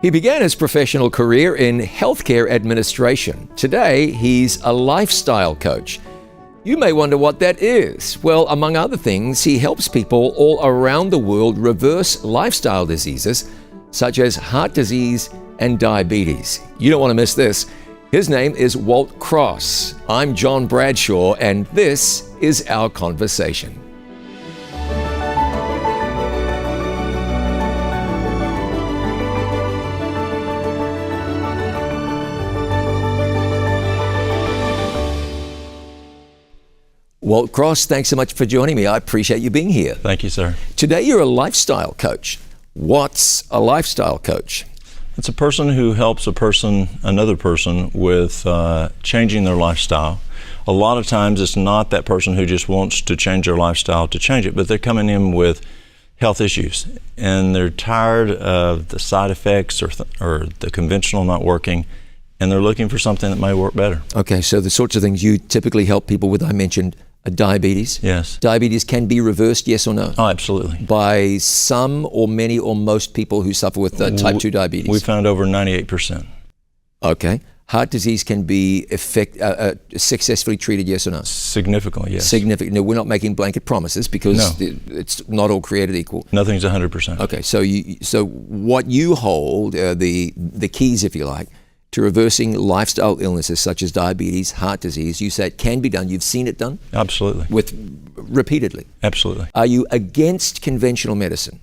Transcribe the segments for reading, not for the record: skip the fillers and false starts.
He began his professional career in healthcare administration. Today, he's a lifestyle coach. You may wonder what that is. Well, among other things, he helps people all around the world reverse lifestyle diseases such as heart disease and diabetes. You don't want to miss this. His name is Walt Cross. I'm John Bradshaw, and this is our conversation. Walt Cross, thanks so much for joining me. I appreciate you being here. Thank you, sir. Today, you're a lifestyle coach. What's a lifestyle coach? It's a person who helps another person with changing their lifestyle. A lot of times it's not that person who just wants to change their lifestyle to change it, but they're coming in with health issues and they're tired of the side effects or the conventional not working, and they're looking for something that may work better. Okay, so the sorts of things you typically help people with, I mentioned diabetes. Yes. Diabetes can be reversed, yes or no? Oh, absolutely. By some or many or most people who suffer with type 2 diabetes? We found over 98%. Okay. Heart disease can be successfully treated, yes or no? Significantly, yes. Significant. No, we're not making blanket promises because it's not all created equal. Nothing's 100%. Okay, so what you hold, the keys, if you like, to reversing lifestyle illnesses such as diabetes, heart disease, you say it can be done. You've seen it done? Absolutely. Repeatedly? Absolutely. Are you against conventional medicine?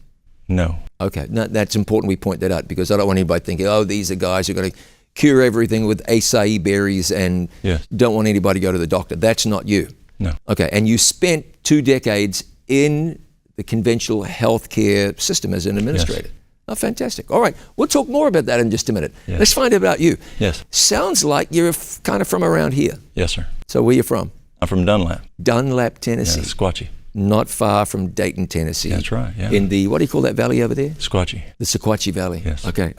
No. Okay, no, that's important we point that out because I don't want anybody thinking, oh, these are guys who are going to cure everything with acai berries and don't want anybody to go to the doctor. That's not you. No. Okay, and you spent 2 decades in the conventional healthcare system as an administrator. Yes. Oh, fantastic. All right, we'll talk more about that in just a minute. Yes. Let's find out about you. Yes. Sounds like you're kind of from around here. Yes, sir. So where you from? I'm from Dunlap. Dunlap, Tennessee. Yeah, Sequatchie. Not far from Dayton, Tennessee. That's right, yeah. In the, what do you call that valley over there? Sequatchie. The Sequatchie Valley. Yes. Okay.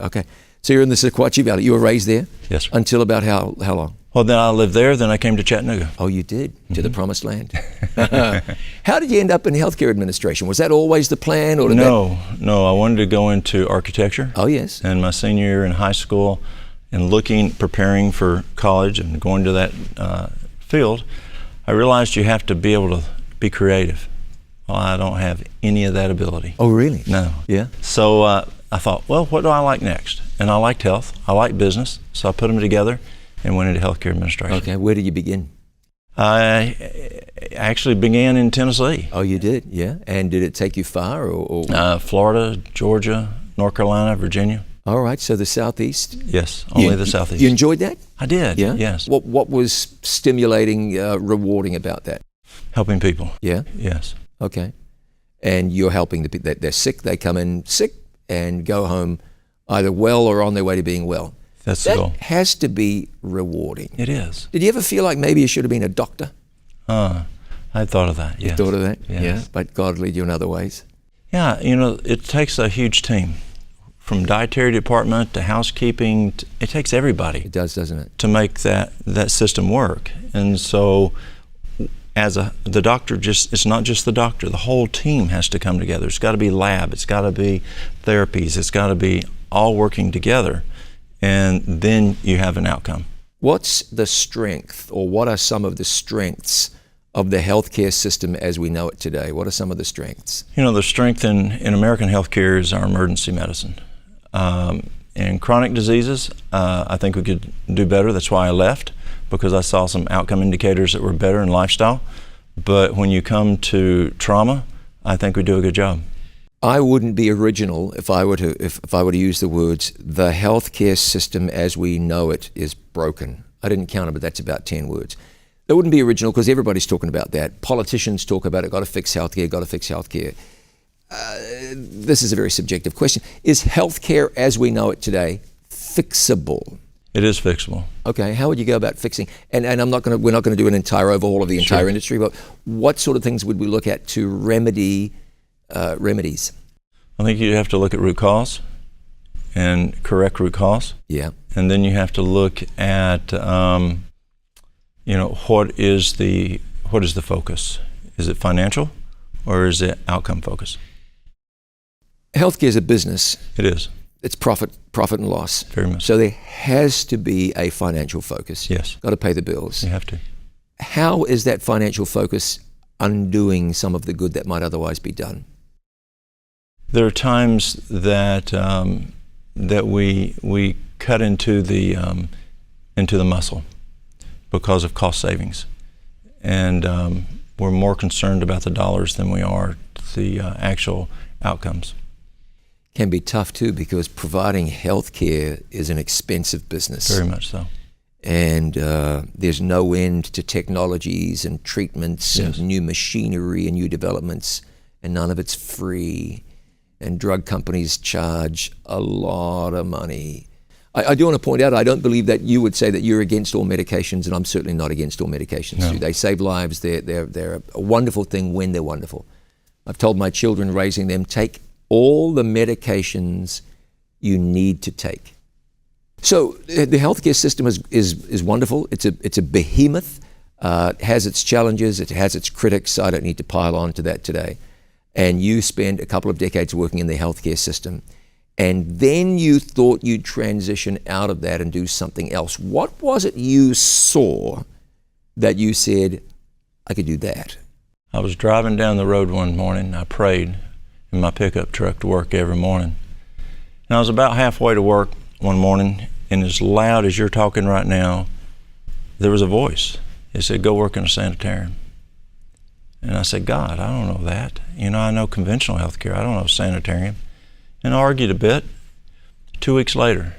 So you're in the Sequatchie Valley. You were raised there? Yes, sir. Until about how long? Well, then I lived there, then I came to Chattanooga. Oh, you did? To the promised land? How did you end up in healthcare administration? Was that always the plan? Or No, I wanted to go into architecture. Oh, yes. And my senior year in high school, and preparing for college and going to that field, I realized you have to be able to be creative. Well, I don't have any of that ability. Oh, really? No. Yeah? So I thought, well, what do I like next? And I liked health, I liked business, so I put them together and went into healthcare administration. Okay, where did you begin? I actually began in Tennessee. Oh, you did? Yeah. And did it take you far? Or? Florida, Georgia, North Carolina, Virginia. All right, so the Southeast? Yes, only the Southeast. You enjoyed that? I did, yeah? Yes. What was stimulating, rewarding about that? Helping people. Yeah? Yes. Okay. And you're helping the people, they're sick, they come in sick and go home either well or on their way to being well. That's the goal. That has to be rewarding. It is. Did you ever feel like maybe you should have been a doctor? I thought of that, yes. You thought of that? Yes. Yeah, but God led you in other ways. Yeah, it takes a huge team. From dietary department to housekeeping, it takes everybody. It does, doesn't it? To make that system work. And so the doctor, it's not just the doctor, the whole team has to come together. It's got to be lab, it's got to be therapies, it's got to be all working together, and then you have an outcome. What's the strength, or what are some of the strengths of the healthcare system as we know it today? What are some of the strengths? The strength in American healthcare is our emergency medicine. In chronic diseases, I think we could do better. That's why I left, because I saw some outcome indicators that were better in lifestyle. But when you come to trauma, I think we do a good job. I wouldn't be original if I were to use the words, the healthcare system as we know it is broken. I didn't count it, but that's about 10 words. That wouldn't be original because everybody's talking about that. Politicians talk about it, got to fix healthcare, got to fix healthcare. This is a very subjective question. Is healthcare as we know it today fixable? It is fixable. Okay, how would you go about fixing? And we're not going to do an entire overhaul of the entire industry, but what sort of things would we look at to remedies? I think you have to look at root cause and correct root cause. Yeah. And then you have to look at, what is the focus? Is it financial or is it outcome focus? Healthcare is a business. It is. It's profit and loss. Very much. So there has to be a financial focus. Yes. Got to pay the bills. You have to. How is that financial focus undoing some of the good that might otherwise be done? There are times that that we cut into the muscle because of cost savings, and we're more concerned about the dollars than we are the actual outcomes. Can be tough too, because providing health care is an expensive business. Very much so. And there's no end to technologies and treatments Yes. and new machinery and new developments, and none of it's free. And drug companies charge a lot of money. I do want to point out, I don't believe that you would say that you're against all medications, and I'm certainly not against all medications. No. They save lives. They're a wonderful thing when they're wonderful. I've told my children raising them, take all the medications you need to take. So the healthcare system is wonderful. It's a behemoth. It has its challenges. It has its critics. I don't need to pile on to that today. And you spend a couple of decades working in the healthcare system, and then you thought you'd transition out of that and do something else. What was it you saw that you said, I could do that? I was driving down the road one morning. I prayed in my pickup truck to work every morning. And I was about halfway to work one morning, and as loud as you're talking right now, there was a voice. It said, go work in a sanitarium. And I said, God, I don't know that. I know conventional health care. I don't know sanitarium. And I argued a bit. 2 weeks later,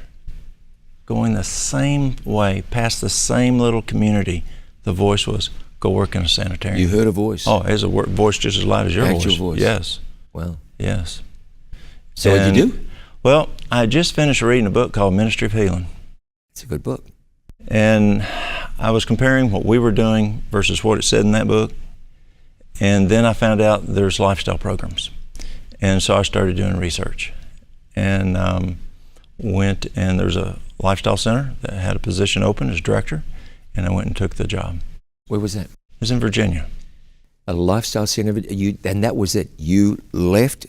going the same way, past the same little community, the voice was, go work in a sanitarium. You heard a voice? Oh, it was a voice just as loud as your Actual voice. voice. Yes. Wow. Yes. So what did you do? Well, I had just finished reading a book called Ministry of Healing. It's a good book. And I was comparing what we were doing versus what it said in that book. And then I found out there's lifestyle programs. And so I started doing research. And went, and there's a lifestyle center that had a position open as director, and I went and took the job. Where was that? It was in Virginia. A lifestyle center, and that was it. You left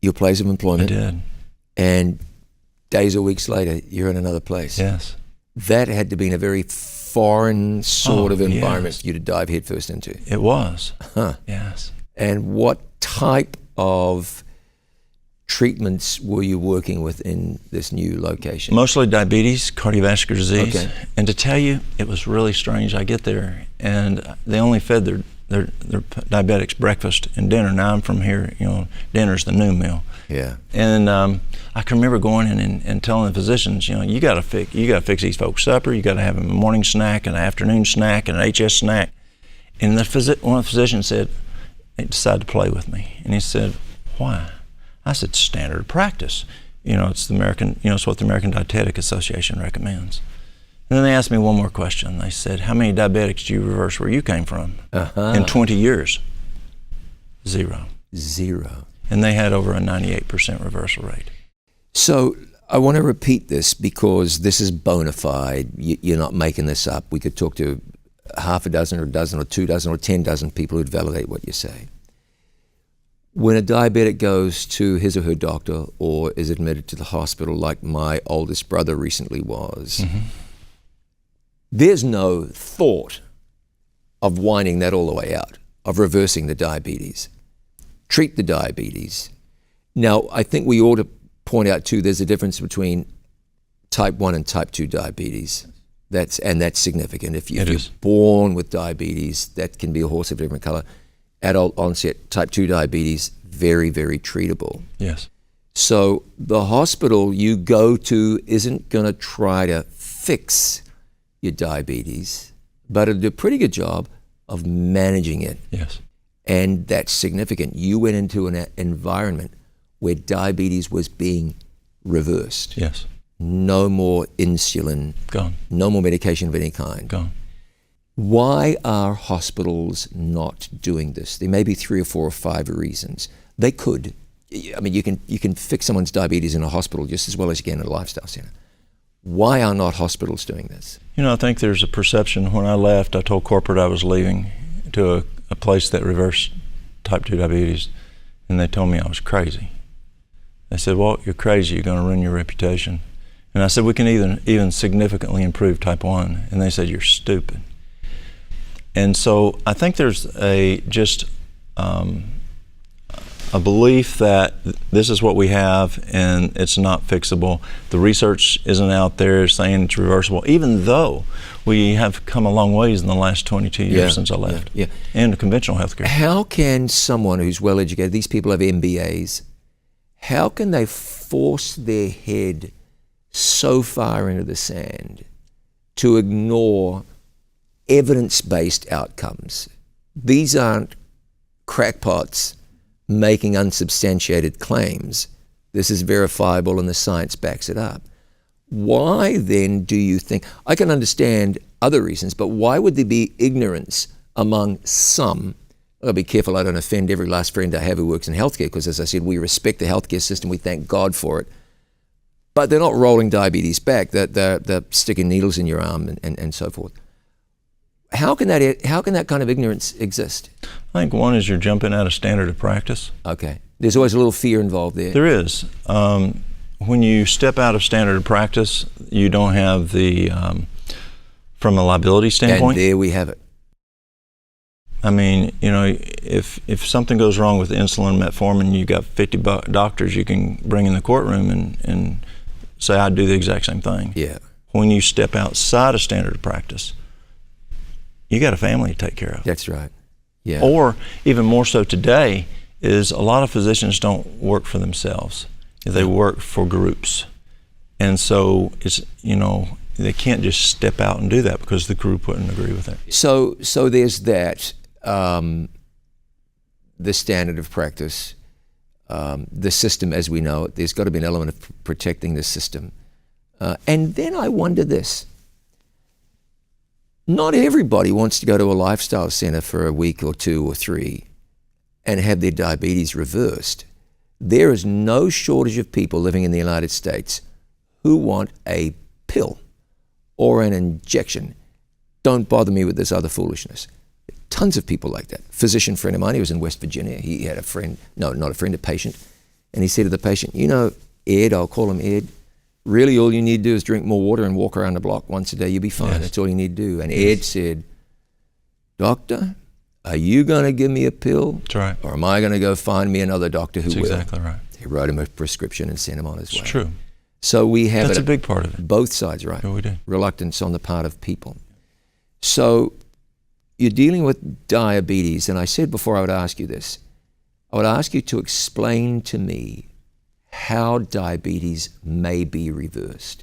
your place of I employment, did. and days or weeks later, you're in another place. Yes. That had to be in a very foreign sort of environment yes. for you to dive headfirst into. It was. Huh. Yes. And what type of treatments were you working with in this new location? Mostly diabetes, cardiovascular disease. Okay. And to tell you, it was really strange. I get there, and they only fed their diabetics breakfast and dinner. Now I'm from here, dinner's the noon meal. Yeah. And I can remember going in and telling the physicians, you got to fix these folks' supper. You got to have them a morning snack, an afternoon snack, and an HS snack. And one of the physicians said, he decided to play with me, and he said, "Why?" I said, "Standard practice. It's the American. It's what the American Dietetic Association recommends." And then they asked me one more question. They said, "How many diabetics do you reverse where you came from in 20 years?" Zero. And they had over a 98% reversal rate. So I want to repeat this because this is bona fide. You're not making this up. We could talk to half a dozen or a dozen or 2 dozen or 10 dozen people who'd validate what you say. When a diabetic goes to his or her doctor or is admitted to the hospital, like my oldest brother recently was, there's no thought of winding that all the way out, of reversing the diabetes. Treat the diabetes. Now, I think we ought to point out too, there's a difference between type 1 and type 2 diabetes. That's significant. If you're born with diabetes, that can be a horse of a different color. Adult onset type 2 diabetes, very, very treatable. Yes. So the hospital you go to isn't going to try to fix your diabetes, but it'll do a pretty good job of managing it. Yes. And that's significant. You went into an environment where diabetes was being reversed. Yes. No more insulin. Gone. No more medication of any kind. Gone. Why are hospitals not doing this? There may be 3 or 4 or 5 reasons. They could. I mean, you can fix someone's diabetes in a hospital just as well as you can in a lifestyle center. Why are not hospitals doing this? I think there's a perception. When I left, I told corporate I was leaving to a place that reversed type 2 diabetes, and they told me I was crazy. They said, "Walt, you're crazy. You're going to ruin your reputation." And I said, "We can even significantly improve type 1." And they said, "You're stupid." And so I think there's a belief that this is what we have and it's not fixable. The research isn't out there saying it's reversible, even though we have come a long ways in the last 22 years since I left. And conventional healthcare. How can someone who's well educated, these people have MBAs, how can they force their head so far into the sand to ignore evidence-based outcomes? These aren't crackpots making unsubstantiated claims. This is verifiable and the science backs it up. Why then do you think, I can understand other reasons, but why would there be ignorance among some? I'll be careful I don't offend every last friend I have who works in healthcare, because as I said, we respect the healthcare system, we thank God for it. But they're not rolling diabetes back, they're sticking needles in your arm and so forth. How can that kind of ignorance exist? I think one is you're jumping out of standard of practice. Okay. There's always a little fear involved there. There is. When you step out of standard of practice, you don't have the, from a liability standpoint. And there we have it. I mean, if something goes wrong with insulin, metformin, you got 50 doctors you can bring in the courtroom and say, I'd do the exact same thing. Yeah. When you step outside of standard of practice, you got a family to take care of. That's right. Yeah. Or even more so today is a lot of physicians don't work for themselves. They work for groups. And so it's, they can't just step out and do that because the group wouldn't agree with it. So there's that, the standard of practice, the system as we know it. There's got to be an element of protecting the system. And then I wonder this. Not everybody wants to go to a lifestyle center for a week or 2 or 3 and have their diabetes reversed. There is no shortage of people living in the United States who want a pill or an injection. Don't bother me with this other foolishness. Tons of people like that. Physician friend of mine, he was in West Virginia. He had a friend, no, not a friend, a patient. And he said to the patient, Ed, I'll call him Ed, really all you need to do is drink more water and walk around the block once a day. You'll be fine. Yes. That's all you need to do. And Ed said, Doctor, are you going to give me a pill? That's right. Or am I going to go find me another doctor who will? That's exactly right. He wrote him a prescription and sent him on his way. It's true. So we have That's a big part of it. Both sides, right? Yeah, we do. Reluctance on the part of people. So you're dealing with diabetes, and I said before I would ask you this. I would ask you to explain to me how diabetes may be reversed.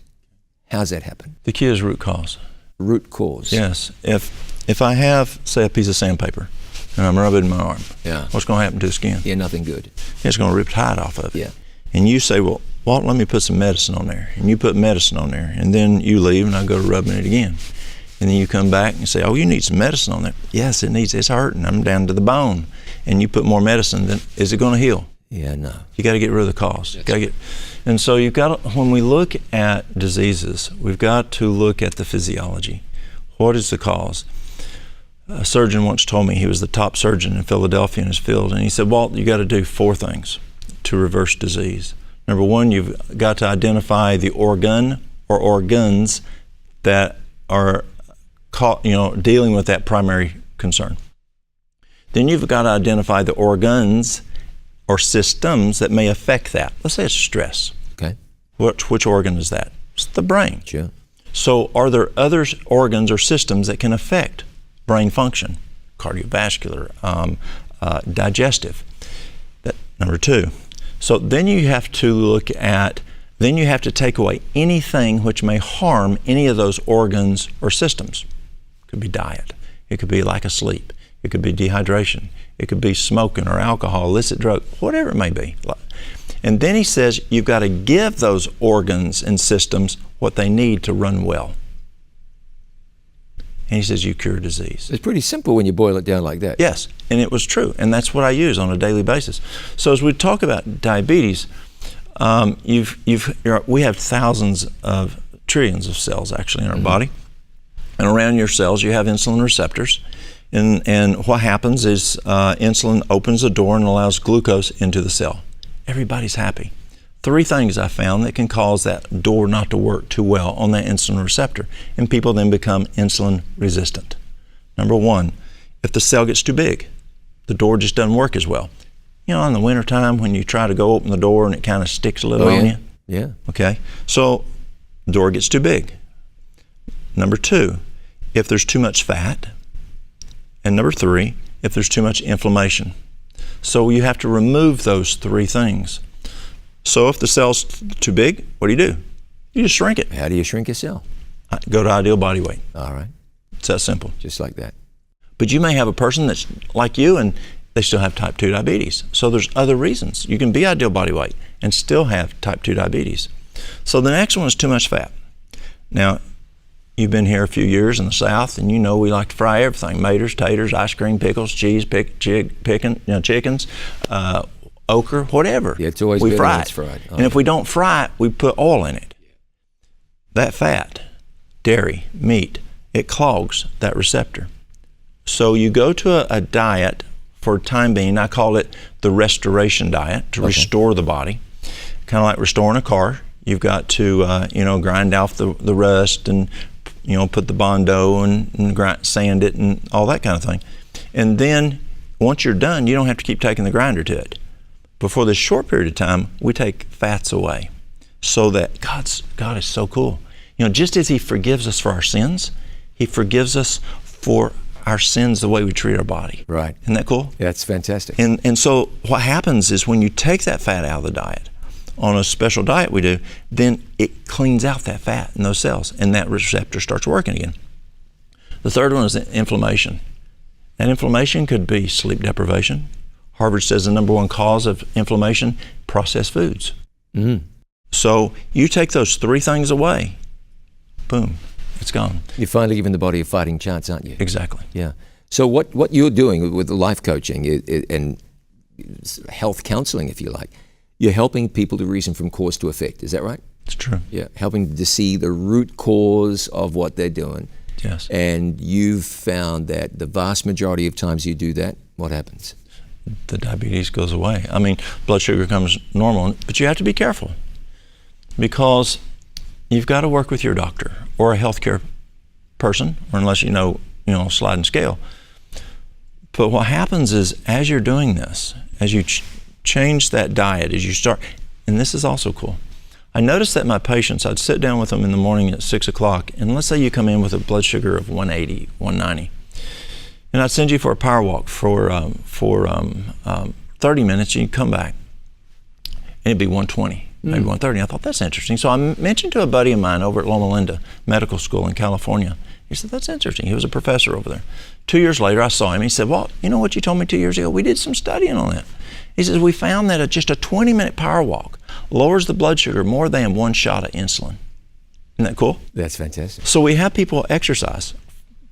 How's that happen? The key is root cause. Root cause. Yes. If I have, say, a piece of sandpaper and I'm rubbing it in my arm, what's going to happen to the skin? Yeah, nothing good. It's going to rip hide off of it. Yeah. And you say, well, Walt, let me put some medicine on there. And you put medicine on there. And then you leave and I go to rubbing it again. And then you come back and say, oh, you need some medicine on there. Yes, it's hurting. I'm down to the bone. And you put more medicine, then is it going to heal? Yeah, no. You got to get rid of the cause. And so you've got to, when we look at diseases, we've got to look at the physiology. What is the cause? A surgeon once told me, he was the top surgeon in Philadelphia in his field, and he said, Walt, you got to do 4 things to reverse disease. Number 1, you've got to identify the organ or organs that are dealing with that primary concern. Then you've got to identify the organs or systems that may affect that. Let's say it's stress. Okay. Which organ is that? It's the brain. Sure. So are there other organs or systems that can affect brain function? Cardiovascular, digestive. Number 2. So then you have to take away anything which may harm any of those organs or systems. It could be diet. It could be lack of sleep. It could be dehydration. It could be smoking or alcohol, illicit drug, whatever it may be. And then he says you've got to give those organs and systems what they need to run well. And he says you cure disease. It's pretty simple when you boil it down like that. Yes, and it was true, and that's what I use on a daily basis. So as we talk about diabetes, we have thousands of trillions of cells actually in our body, and around your cells you have insulin receptors. And what happens is insulin opens the door and allows glucose into the cell. Everybody's happy Three things I found that can cause that door not to work too well on that insulin receptor, and people then become insulin resistant. Number one, if the cell gets too big, the door just doesn't work as well. You know, in the wintertime when you try to go open the door and it kind of sticks a little on you. Yeah. Okay, so the door gets too big. Number two, if there's too much fat. And number three, if there's too much inflammation. So you have to remove those three things. So if the cell's too big, what do? You just shrink it. How do you shrink a cell? Go to ideal body weight. All right. It's that simple. Just like that. But you may have a person that's like you and they still have type 2 diabetes. So there's other reasons. You can be ideal body weight and still have type 2 diabetes. So the next one is too much fat. Now, you've been here a few years in the South, and you know we like to fry everything: maters, taters, ice cream, pickles, cheese, chickens, okra, whatever. Yeah, it's always we fry when it. it's fried. And if we don't fry it, we put oil in it. That fat, dairy, meat, it clogs that receptor. So you go to a diet for time being. I call it the restoration diet, to restore the body. Kind of like restoring a car. You've got to grind off the rust and put the Bondo and sand it and all that kind of thing. And then once you're done, you don't have to keep taking the grinder to it. But for this short period of time, we take fats away, so that God is so cool. Just as He forgives us for our sins, He forgives us for our sins the way we treat our body. Right. Isn't that cool? Yeah, it's fantastic. And so what happens is when you take that fat out of the diet, on a special diet we do, then it cleans out that fat in those cells, and that receptor starts working again. The third one is inflammation. And inflammation could be sleep deprivation. Harvard says the number one cause of inflammation, processed foods. Mm. So you take those three things away, boom, it's gone. You're finally giving the body a fighting chance, aren't you? Exactly. Yeah. So what you're doing with the life coaching and health counseling, if you like, you're helping people to reason from cause to effect. Is that right? It's true. Yeah. Helping to see the root cause of what they're doing. Yes. And you've found that the vast majority of times you do that, what happens? The diabetes goes away. I mean, blood sugar comes normal, but you have to be careful, because you've got to work with your doctor or a healthcare person, or unless sliding scale. But what happens is, as you're doing this, as you change that diet, as you start, and this is also cool. I noticed that my patients, I'd sit down with them in the morning at 6 o'clock, and let's say you come in with a blood sugar of 180, 190. And I'd send you for a power walk for 30 minutes, and you'd come back, and it'd be 120, maybe 130. I thought, that's interesting. So I mentioned to a buddy of mine over at Loma Linda Medical School in California. He said, that's interesting. He was a professor over there. 2 years later, I saw him. He said, Walt, you know what you told me 2 years ago? We did some studying on that. He says, we found that just a 20-minute power walk lowers the blood sugar more than one shot of insulin. Isn't that cool? That's fantastic. So we have people exercise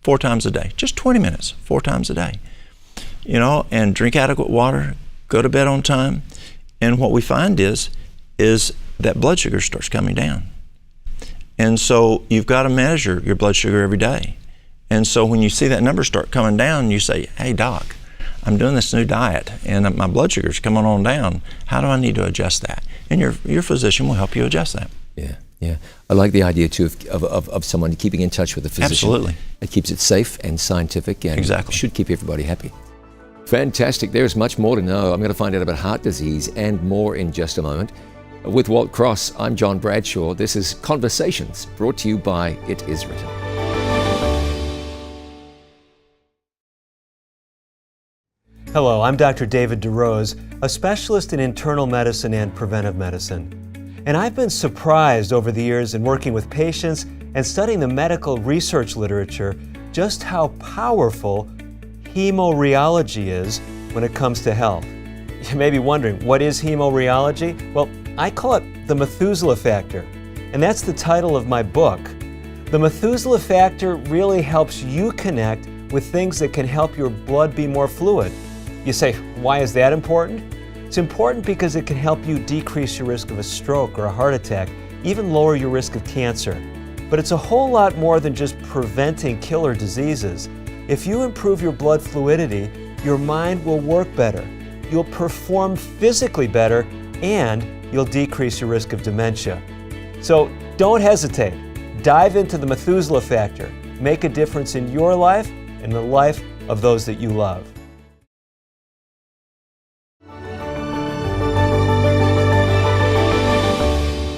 4 times a day, just 20 minutes, 4 times a day, and drink adequate water, go to bed on time. And what we find is that blood sugar starts coming down. And so you've got to measure your blood sugar every day. And so when you see that number start coming down, you say, hey, doc, I'm doing this new diet and my blood sugar's coming on down. How do I need to adjust that? And your physician will help you adjust that. Yeah. I like the idea too of someone keeping in touch with the physician. Absolutely. It keeps it safe and scientific, and exactly. Should keep everybody happy. Fantastic. There's much more to know. I'm going to find out about heart disease and more in just a moment. With Walt Cross, I'm John Bradshaw. This is Conversations, brought to you by It Is Written. Hello, I'm Dr. David DeRose, a specialist in internal medicine and preventive medicine. And I've been surprised over the years in working with patients and studying the medical research literature just how powerful hemorrheology is when it comes to health. You may be wondering, what is hemorrheology? Well, I call it the Methuselah factor, and that's the title of my book. The Methuselah factor really helps you connect with things that can help your blood be more fluid. You say, why is that important? It's important because it can help you decrease your risk of a stroke or a heart attack, even lower your risk of cancer. But it's a whole lot more than just preventing killer diseases. If you improve your blood fluidity, your mind will work better, you'll perform physically better, and you'll decrease your risk of dementia. So don't hesitate. Dive into the Methuselah Factor. Make a difference in your life and the life of those that you love.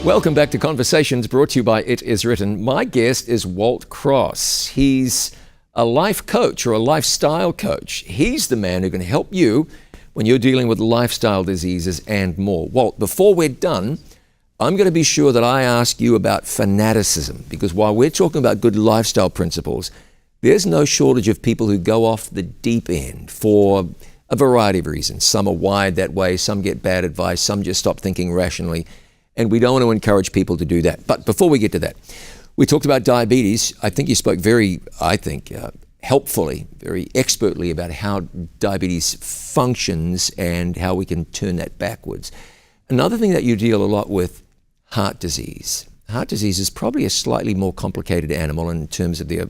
Welcome back to Conversations, brought to you by It Is Written. My guest is Walt Cross. He's a life coach or a lifestyle coach. He's the man who can help you when you're dealing with lifestyle diseases and more. Walt, before we're done, I'm going to be sure that I ask you about fanaticism, because while we're talking about good lifestyle principles, there's no shortage of people who go off the deep end for a variety of reasons. Some are wired that way, some get bad advice, some just stop thinking rationally. And we don't want to encourage people to do that. But before we get to that, we talked about diabetes. I think you spoke very, helpfully, very expertly about how diabetes functions and how we can turn that backwards. Another thing that you deal a lot with, heart disease. Heart disease is probably a slightly more complicated animal in terms of the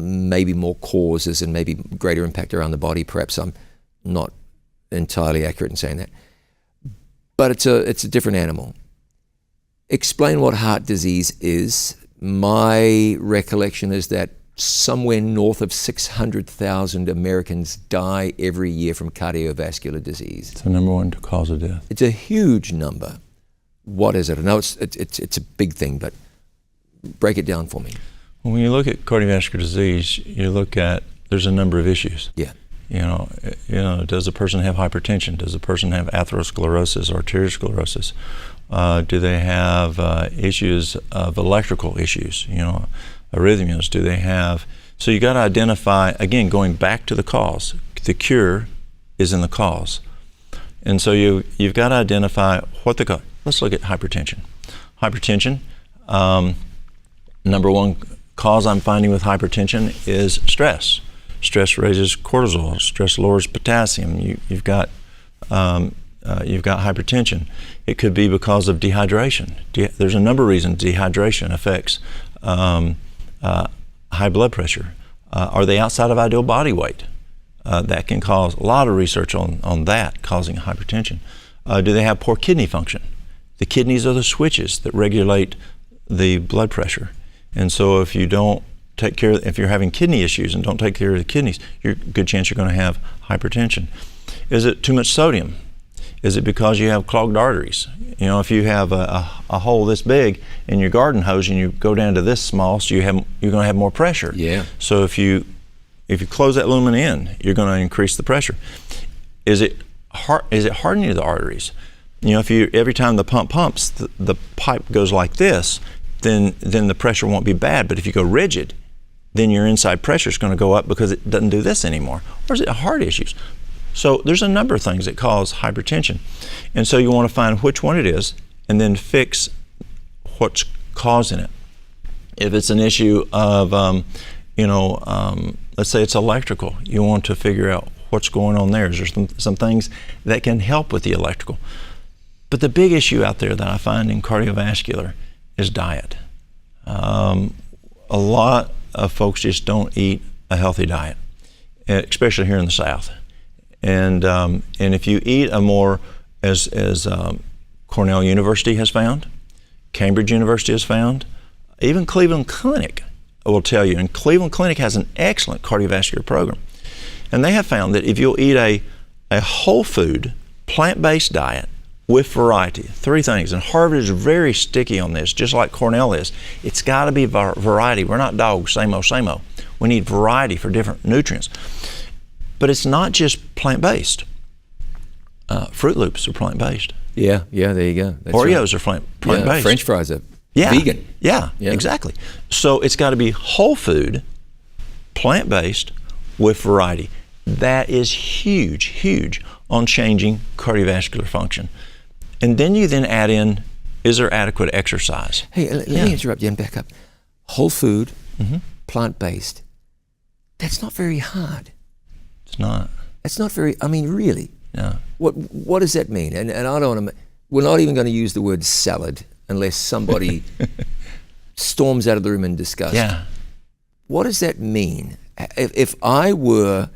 maybe more causes and maybe greater impact around the body. Perhaps I'm not entirely accurate in saying that. But it's a different animal. Explain what heart disease is. My recollection is that somewhere north of 600,000 Americans die every year from cardiovascular disease. It's the number one cause of death. It's a huge number. What is it? I know it's a big thing, but break it down for me. When you look at cardiovascular disease, you look at, there's a number of issues. Yeah. You know, does a person have hypertension? Does a person have atherosclerosis, arteriosclerosis? Do they have issues of electrical issues? You know, arrhythmias. Do they have? So you got to identify, again, going back to the cause. The cure is in the cause, and so you've got to identify what the cause. Let's look at hypertension. Hypertension. Number one cause I'm finding with hypertension is stress. Stress raises cortisol. Stress lowers potassium. You've got hypertension. It could be because of dehydration. There's a number of reasons dehydration affects high blood pressure. Are they outside of ideal body weight? That can cause a lot of research on that causing hypertension. Do they have poor kidney function? The kidneys are the switches that regulate the blood pressure. And so if you don't take care, if you're having kidney issues and don't take care of the kidneys, you're good chance you're going to have hypertension. Is it too much sodium? Is it because you have clogged arteries? You know, if you have a hole this big in your garden hose and you go down to this small, so you're going to have more pressure. Yeah. So if you close that lumen in, you're going to increase the pressure. Is it hardening the arteries? You know, if every time the pump pumps, the pipe goes like this, then the pressure won't be bad. But if you go rigid, then your inside pressure is going to go up because it doesn't do this anymore. Or is it heart issues? So there's a number of things that cause hypertension. And so you want to find which one it is and then fix what's causing it. If it's an issue of, let's say it's electrical, you want to figure out what's going on there. There's some things that can help with the electrical. But the big issue out there that I find in cardiovascular is diet. A lot of folks just don't eat a healthy diet, especially here in the South. And if you eat a more, as Cornell University has found, Cambridge University has found, even Cleveland Clinic will tell you, and Cleveland Clinic has an excellent cardiovascular program. And they have found that if you'll eat a whole food, plant-based diet with variety, three things, and Harvard is very sticky on this, just like Cornell is. It's got to be variety. We're not dogs, same old, same old. We need variety for different nutrients. But it's not just plant-based. Fruit Loops are plant-based. Yeah, there you go. That's Oreos right. are plant-based. Yeah, French fries are vegan. Yeah, exactly. So it's got to be whole food, plant-based, with variety. That is huge, huge on changing cardiovascular function. And then you add in, is there adequate exercise? Hey, let me interrupt you and back up. Whole food, plant-based, that's not very hard. It's not. It's not very, really. Yeah. What does that mean? And I don't want to, we're not even going to use the word salad unless somebody storms out of the room in disgust. Yeah. What does that mean? If I were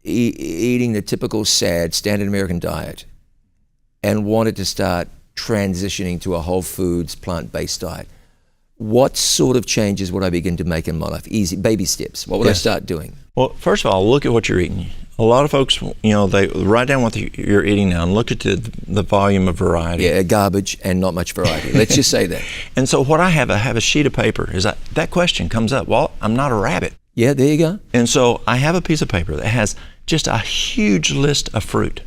eating the typical sad standard American diet and wanted to start transitioning to a whole foods, plant-based diet, what sort of changes would I begin to make in my life? Easy, baby steps. What would I start doing? Well, first of all, look at what you're eating. A lot of folks, they write down what you're eating now and look at the volume of variety. Yeah, garbage and not much variety. Let's just say that. And so what I have a sheet of paper. Is that question comes up. Well, I'm not a rabbit. Yeah, there you go. And so I have a piece of paper that has just a huge list of fruit.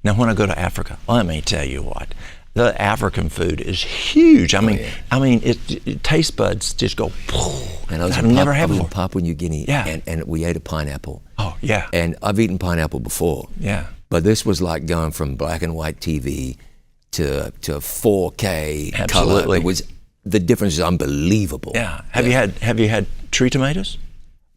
Now, when I go to Africa, let me tell you what. The African food is huge. I mean, it taste buds just go. And I was in Papua New Guinea, and we ate a pineapple. Oh yeah. And I've eaten pineapple before. Yeah. But this was like going from black and white TV to 4K Absolutely. color. The difference is unbelievable. Yeah. Have you had tree tomatoes?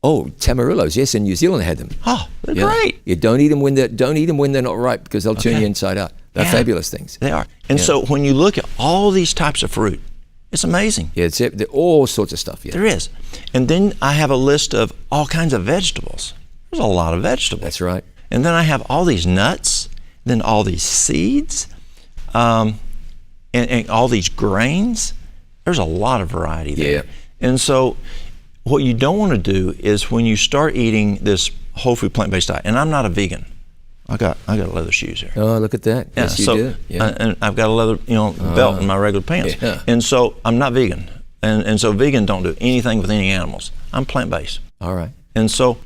Oh, tamarillos, yes, in New Zealand I had them. Oh, they're great. You don't eat them when they're not ripe because they'll turn you inside out. They're fabulous things. They are. And so when you look at all these types of fruit, it's amazing. Yeah, there are all sorts of stuff. Yeah. There is. And then I have a list of all kinds of vegetables. There's a lot of vegetables. That's right. And then I have all these nuts, then all these seeds, and all these grains. There's a lot of variety there. Yeah. And so what you don't want to do is when you start eating this whole food plant-based diet, and I'm not a vegan. I got leather shoes here. Oh, look at that. Yeah, Yes, you so, do. Yeah. And I've got a leather belt in my regular pants. Yeah. And so I'm not vegan. And so vegan don't do anything with any animals. I'm plant-based. All right. And so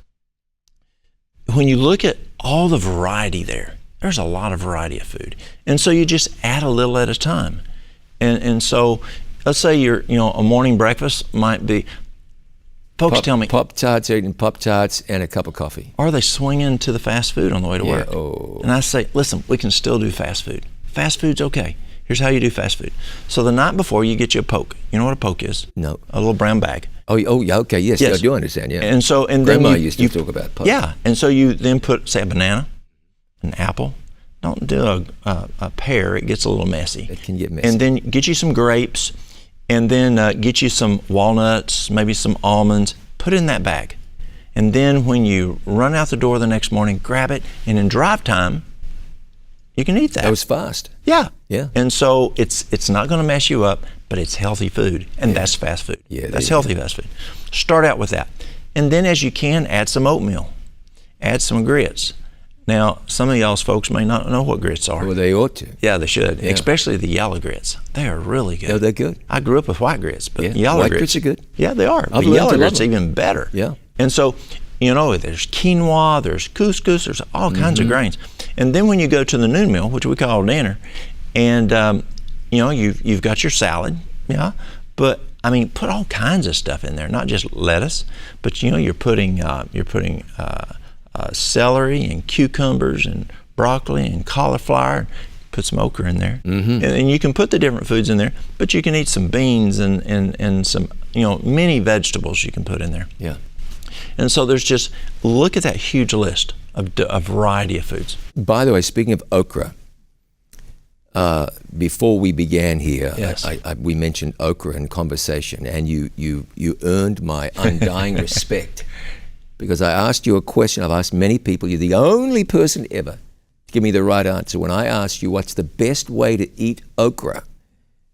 when you look at all the variety there's a lot of variety of food. And so you just add a little at a time. And so let's say a morning breakfast might be, folks tell me, Pop-Tarts, eating Pop-Tarts and a cup of coffee. are they swinging to the fast food on the way to work? Oh. And I say, listen, we can still do fast food. Fast food's okay. Here's how you do fast food. So the night before, you get you a poke. You know what a poke is? No. A little brown bag. Oh, yeah, okay, yes, I do understand, yeah. And then Grandma used to talk about Pop. Yeah, and so you then put, say, a banana, an apple. Don't do a pear. It gets a little messy. It can get messy. And then get you some grapes, and then get you some walnuts, maybe some almonds. Put it in that bag. And then when you run out the door the next morning, grab it, and in drive time, you can eat that. That was fast. Yeah. Yeah. And so it's not going to mess you up, but it's healthy food, and that's fast food. Yeah, that's healthy fast food. Start out with that. And then as you can, add some oatmeal. Add some grits. Now, some of y'all's folks may not know what grits are. Well, they ought to. Yeah, they should, Yeah. especially the yellow grits. They are really good. No, they're good. I grew up with white grits, but Yeah. yellow White grits. grits are good. Yeah, they are. I've But learned yellow to love grits them. even better. Yeah. And so, there's quinoa, there's couscous, there's all kinds of grains. And then when you go to the noon meal, which we call dinner, and you've got your salad, but put all kinds of stuff in there, not just lettuce, but you're putting celery and cucumbers and broccoli and cauliflower. Put some okra in there, and you can put the different foods in there. But you can eat some beans and some many vegetables you can put in there. Yeah. And so there's just look at that huge list of a variety of foods. By the way, speaking of okra, before we began here, Yes. we mentioned okra in conversation, and you earned my undying respect because I asked you a question I've asked many people. You're the only person ever to give me the right answer when I asked you what's the best way to eat okra,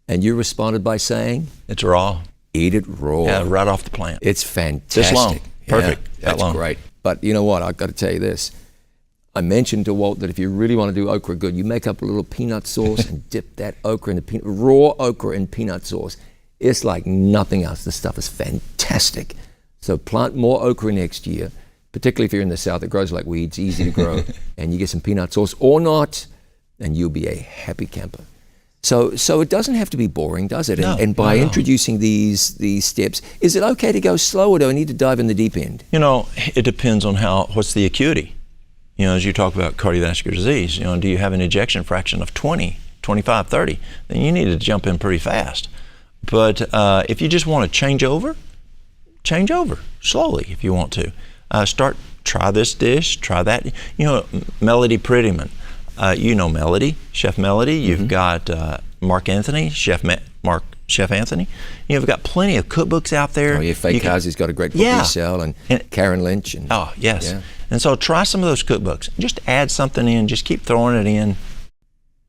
and you responded by saying, It's raw. eat it raw. Yeah, right off the plant. It's fantastic. This long. Perfect. Yeah, That that's long. great. But you know what? I've got to tell you this. I mentioned to Walt that if you really want to do okra good, you make up a little peanut sauce and dip that okra in raw okra in peanut sauce. It's like nothing else. The stuff is fantastic. So plant more okra next year, particularly if you're in the South. It grows like weeds, easy to grow. And you get some peanut sauce or not, and you'll be a happy camper. So it doesn't have to be boring, does it? No, and by no. introducing these steps, is it okay to go slow, or do I need to dive in the deep end? It depends on what's the acuity. As you talk about cardiovascular disease, do you have an ejection fraction of 20, 25, 30? Then you need to jump in pretty fast. But if you just want to change over slowly if you want to. Try this dish, try that. Melody Prettyman. Melody, Chef Melody. You've got Mark Anthony, Chef Anthony. You've got plenty of cookbooks out there. Oh yeah, Fake House's got a great book to sell, and Karen Lynch. And, oh yes, yeah. And so try some of those cookbooks. Just add something in. Just keep throwing it in.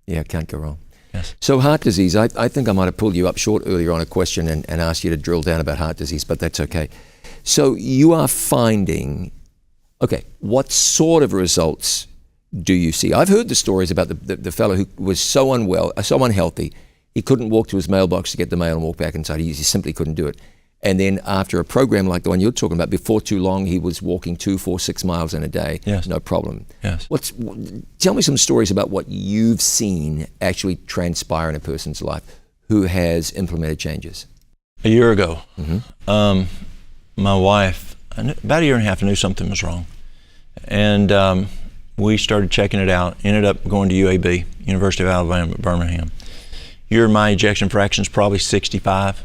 Yeah, can't go wrong. Yes. So heart disease, I think I might have pulled you up short earlier on a question and asked you to drill down about heart disease, but that's okay. So you are finding, okay, what sort of results do you see? I've heard the stories about the fellow who was so unwell, so unhealthy, he couldn't walk to his mailbox to get the mail and walk back inside. He simply couldn't do it. And then after a program like the one you're talking about, before too long, he was walking 2, 4, 6 miles in a day. Yes. No problem. Yes. Tell me some stories about what you've seen actually transpire in a person's life who has implemented changes. A year ago, Mm-hmm. My wife, about a year and a half, knew something was wrong. And we started checking it out, ended up going to UAB, University of Alabama at Birmingham. My ejection fraction is probably 65,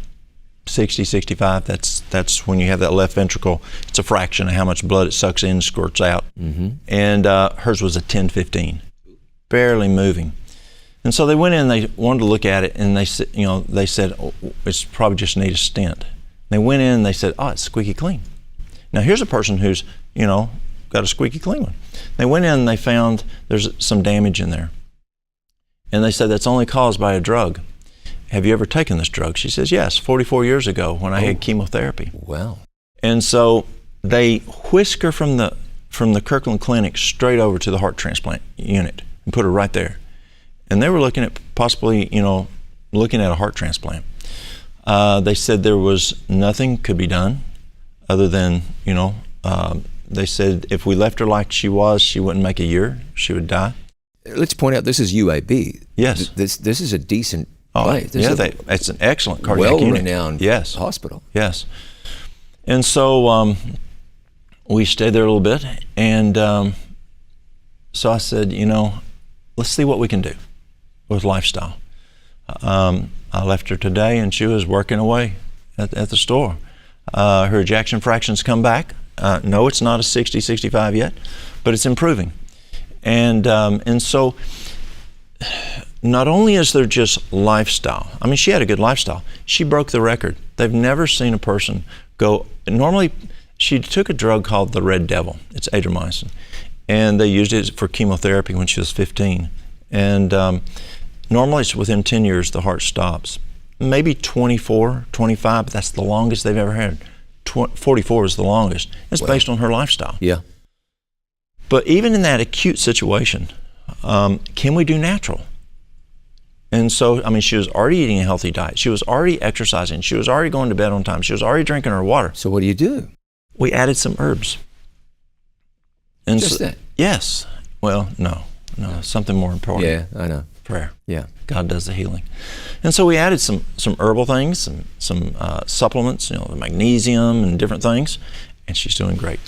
60, 65. That's when you have that left ventricle. It's a fraction of how much blood it sucks in, squirts out. Mm-hmm. And hers was a 10, 15, barely moving. And so they went in, they wanted to look at it, and they said, oh, it's probably just need a stent. They went in and they said, oh, it's squeaky clean. Now here's a person who's, got a squeaky clean one. They went in and they found there's some damage in there. And they said, that's only caused by a drug. Have you ever taken this drug? She says, yes, 44 years ago when I had chemotherapy. Well. And so they whisk her from the Kirkland Clinic straight over to the heart transplant unit and put her right there. And they were looking at possibly, looking at a heart transplant. They said there was nothing could be done other than, they said if we left her like she was, she wouldn't make a year, she would die. Let's point out this is UAB. Yes. This is a decent place. It's an excellent cardiac unit. Well-renowned hospital. Yes. And so we stayed there a little bit, and so I said, let's see what we can do with lifestyle. I left her today, and she was working away at the store. Her ejection fractions come back. No, it's not a 60, 65 yet, but it's improving. And so not only is there just lifestyle, I mean, she had a good lifestyle. She broke the record. They've never seen a person go, normally she took a drug called the Red Devil. It's adriamycin. And they used it for chemotherapy when she was 15. And normally it's within 10 years the heart stops. Maybe 24, 25, but that's the longest they've ever had. 44 is the longest. It's based on her lifestyle. Yeah. But even in that acute situation, can we do natural? And so, I mean, she was already eating a healthy diet. She was already exercising. She was already going to bed on time. She was already drinking her water. So what do? We added some herbs. And Just that? Yes. Well, no, something more important. Yeah, I know. Prayer. Yeah. God does the healing. And so we added some herbal things, some supplements, the magnesium and different things, and she's doing great.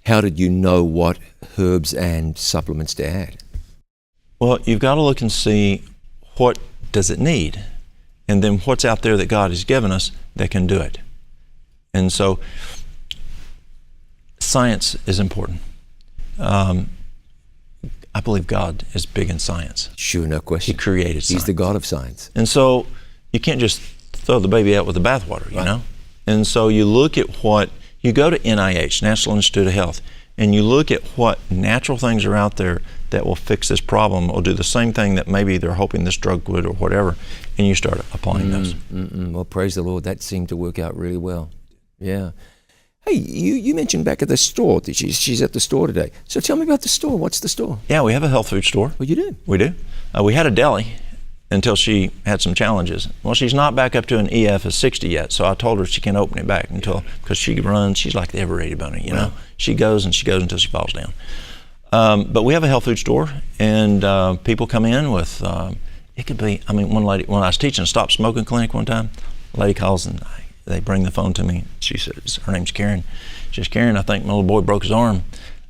How did you know what herbs and supplements to add? Well, you've got to look and see what does it need, and then what's out there that God has given us that can do it. And so science is important. I believe God is big in science. Sure, no question. He created science. He's the God of science. And so you can't just throw the baby out with the bathwater, you know? And so you look at you go to NIH, National Institute of Health, and you look at what natural things are out there that will fix this problem or do the same thing that maybe they're hoping this drug would or whatever, and you start applying those. Well, praise the Lord. That seemed to work out really well. Yeah. Hey, you mentioned back at the store that she's at the store today. So tell me about the store. What's the store? Yeah, we have a health food store. Well, you do? We do. We had a deli until she had some challenges. Well, she's not back up to an EF of 60 yet, so I told her she can't open it back because she runs, she's like the ever-ready bunny, you know? She goes and she goes until she falls down. But we have a health food store, and people come in with, it could be, one lady, when I was teaching a stop smoking clinic one time, a lady calls and they bring the phone to me. She says, her name's Karen. She says, Karen, I think my little boy broke his arm.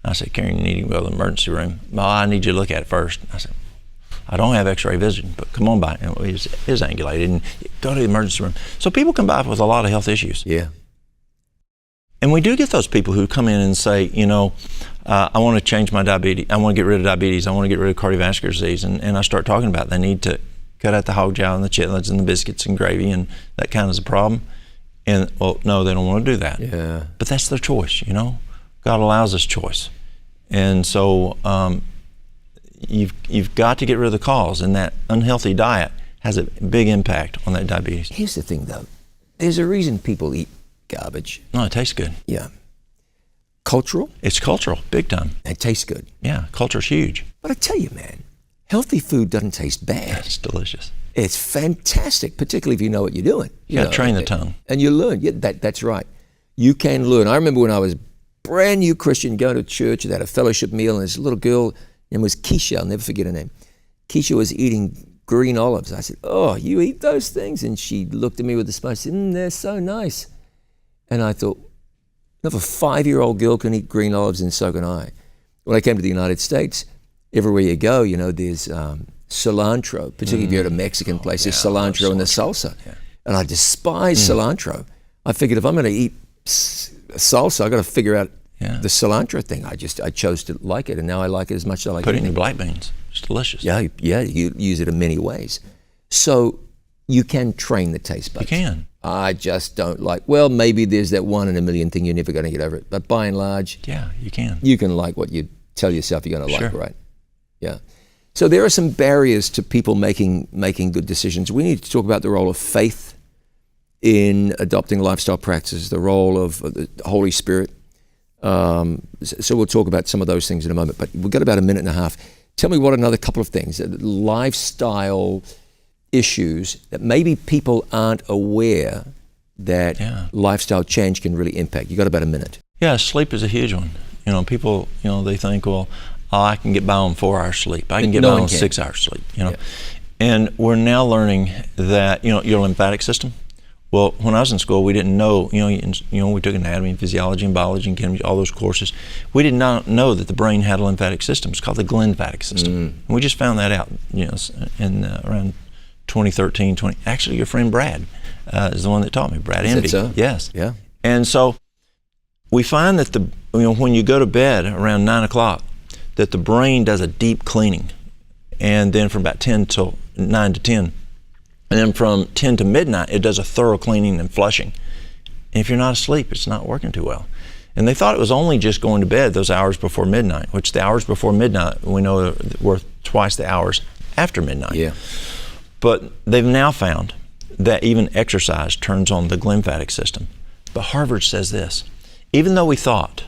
I said, Karen, you need to go to the emergency room. Well, I need you to look at it first. I said, I don't have x-ray vision, but come on by. And it was angulated, and go to the emergency room. So people come by with a lot of health issues. Yeah. And we do get those people who come in and say, I want to change my diabetes. I want to get rid of diabetes. I want to get rid of cardiovascular disease. And I start talking about they need to cut out the hog jowl and the chitlins and the biscuits and gravy, and that kind of is a problem. And, well, no, they don't want to do that. Yeah. But that's their choice, God allows us choice. And so you've got to get rid of the cause, and that unhealthy diet has a big impact on that diabetes. Here's the thing, though. There's a reason people eat garbage. No, it tastes good. Yeah. Cultural? It's cultural, big time. It tastes good. Yeah, culture's huge. But I tell you, man, healthy food doesn't taste bad. It's delicious. It's fantastic, particularly if you know what you're doing. You got to train the tongue. And you learn. Yeah, that's right. You can learn. I remember when I was brand new Christian, going to church, and had a fellowship meal, and this little girl, and was Keisha, I'll never forget her name. Keisha was eating green olives. I said, "Oh, you eat those things?" And she looked at me with a smile. She said, "They're so nice." And I thought, if a 5-year-old girl can eat green olives, and so can I. When I came to the United States, everywhere you go, there's cilantro, particularly if you're at a Mexican place, there's cilantro in the salsa. Yeah. And I despise cilantro. I figured if I'm going to eat salsa, I got to figure out the cilantro thing. I chose to like it, and now I like it as much as I like it. Put it in your black beans. It's delicious. Yeah, you use it in many ways. So you can train the taste buds. You can. I just don't like, well, maybe there's that 1 in a million thing, you're never going to get over it. But by and large, yeah, you can. You can like what you tell yourself you're going to like, sure. right? Yeah. So there are some barriers to people making good decisions. We need to talk about the role of faith in adopting lifestyle practices, the role of the Holy Spirit. So we'll talk about some of those things in a moment, but we've got about a minute and a half. Tell me what another couple of things, lifestyle issues that maybe people aren't aware that lifestyle change can really impact. You got about a minute. Yeah, sleep is a huge one. People, they think, well, I can get by on 4 hours sleep. I can get by on 6 hours sleep, Yeah. And we're now learning that, your lymphatic system. Well, when I was in school, we didn't know, we took anatomy and physiology and biology and chemistry, all those courses. We did not know that the brain had a lymphatic system. It's called the glymphatic system. And we just found that out, in around 2013, actually your friend Brad is the one that taught me, Brad Envy. So? Yes. Yeah. And so we find that when you go to bed around 9 o'clock, that the brain does a deep cleaning. And then from about 9 to 10, and then from 10 to midnight, it does a thorough cleaning and flushing. And if you're not asleep, it's not working too well. And they thought it was only just going to bed those hours before midnight, which the hours before midnight, we know are worth twice the hours after midnight. Yeah. But they've now found that even exercise turns on the glymphatic system. But Harvard says this, even though we thought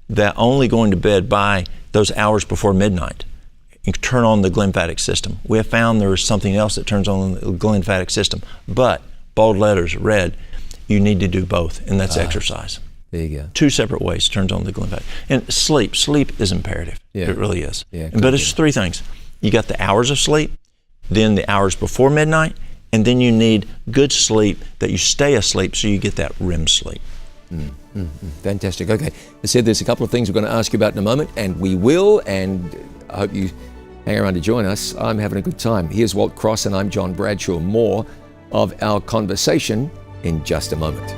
that only going to bed by those hours before midnight turn on the glymphatic system, we have found there is something else that turns on the glymphatic system. But, bold letters, red, you need to do both, and that's exercise. There you go. 2 separate ways turns on the glymphatic. And sleep is imperative. Yeah. It really is. Yeah, but it's 3 things. You got the hours of sleep, then the hours before midnight, and then you need good sleep that you stay asleep so you get that REM sleep. Fantastic. Okay. I said there's a couple of things we're going to ask you about in a moment, and we will, and I hope you hang around to join us. I'm having a good time. Here's Walt Cross, and I'm John Bradshaw. More of our conversation in just a moment.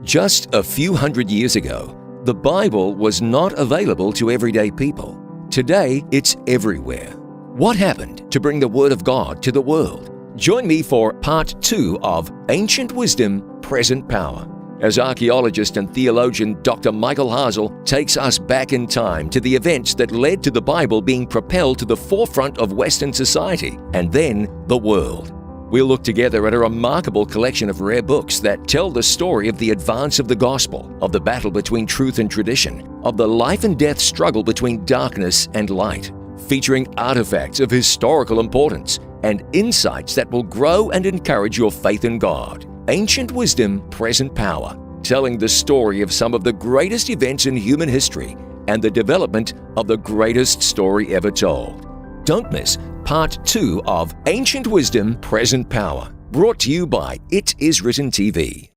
Just a few hundred years ago, the Bible was not available to everyday people. Today, it's everywhere. What happened to bring the Word of God to the world? Join me for part 2 of Ancient Wisdom, Present Power, as archaeologist and theologian Dr. Michael Hazel takes us back in time to the events that led to the Bible being propelled to the forefront of Western society and then the world. We'll look together at a remarkable collection of rare books that tell the story of the advance of the gospel, of the battle between truth and tradition, of the life and death struggle between darkness and light, featuring artifacts of historical importance and insights that will grow and encourage your faith in God. Ancient Wisdom, Present Power, telling the story of some of the greatest events in human history and the development of the greatest story ever told. Don't miss part 2 of Ancient Wisdom, Present Power, brought to you by It Is Written TV.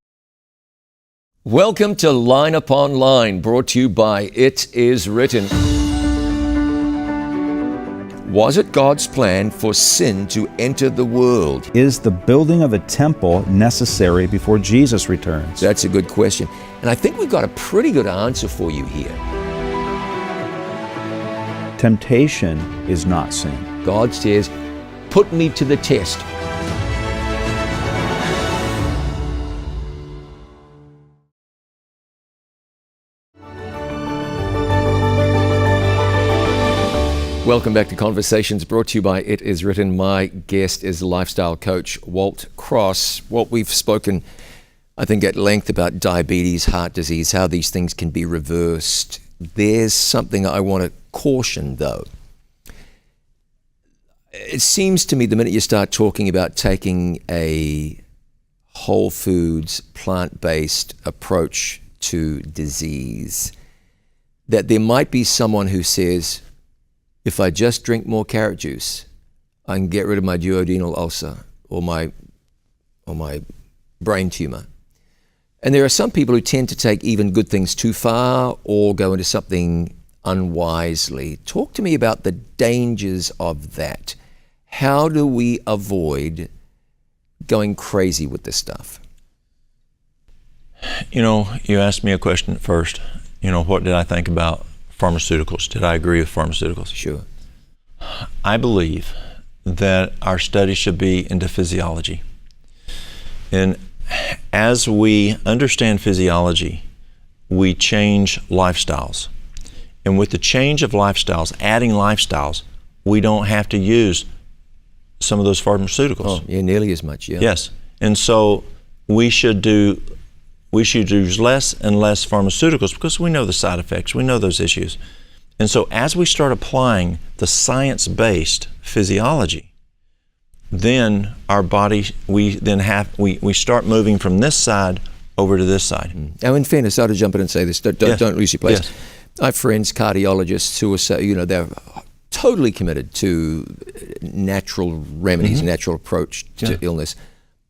Welcome to Line Upon Line, brought to you by It Is Written. Was it God's plan for sin to enter the world? Is the building of a temple necessary before Jesus returns? That's a good question. And I think we've got a pretty good answer for you here. Temptation is not sin. God says, put me to the test. Welcome back to Conversations, brought to you by It Is Written. My guest is lifestyle coach Walt Cross. Walt, we've spoken, I think, at length about diabetes, heart disease, how these things can be reversed. There's something I want to caution, though. It seems to me the minute you start talking about taking a whole foods, plant-based approach to disease, that there might be someone who says, if I just drink more carrot juice, I can get rid of my duodenal ulcer or my brain tumor. And there are some people who tend to take even good things too far or go into something unwisely. Talk to me about the dangers of that. How do we avoid going crazy with this stuff? You know, you asked me a question at first. You know, what did I think about pharmaceuticals? Did I agree with pharmaceuticals? Sure. I believe that our study should be into physiology. And as we understand physiology, we change lifestyles. And with the change of lifestyles, adding lifestyles, we don't have to use some of those pharmaceuticals. Oh, yeah, nearly as much, yeah. Yes. And so we should use less and less pharmaceuticals because we know the side effects, we know those issues. And so as we start applying the science-based physiology, then our body, we start moving from this side over to this side. Now, in fairness, I ought to jump in and say this, don't lose your place. Yes. I have friends, cardiologists, who are, they're totally committed to natural remedies, natural approach to illness,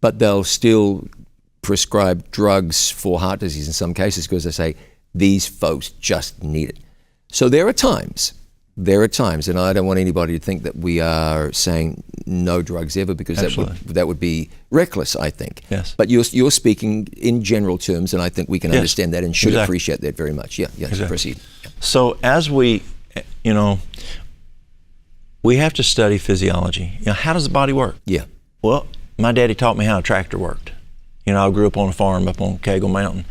but they'll still prescribe drugs for heart disease in some cases because they say these folks just need it. So there are times, and I don't want anybody to think that we are saying no drugs ever, because that would be reckless, I think. Yes. But you're speaking in general terms, and I think we can understand that and should appreciate that very much. Yeah, exactly. Proceed. So as we have to study physiology. How does the body work? Yeah. Well, my daddy taught me how a tractor worked. I grew up on a farm up on Cagle Mountain.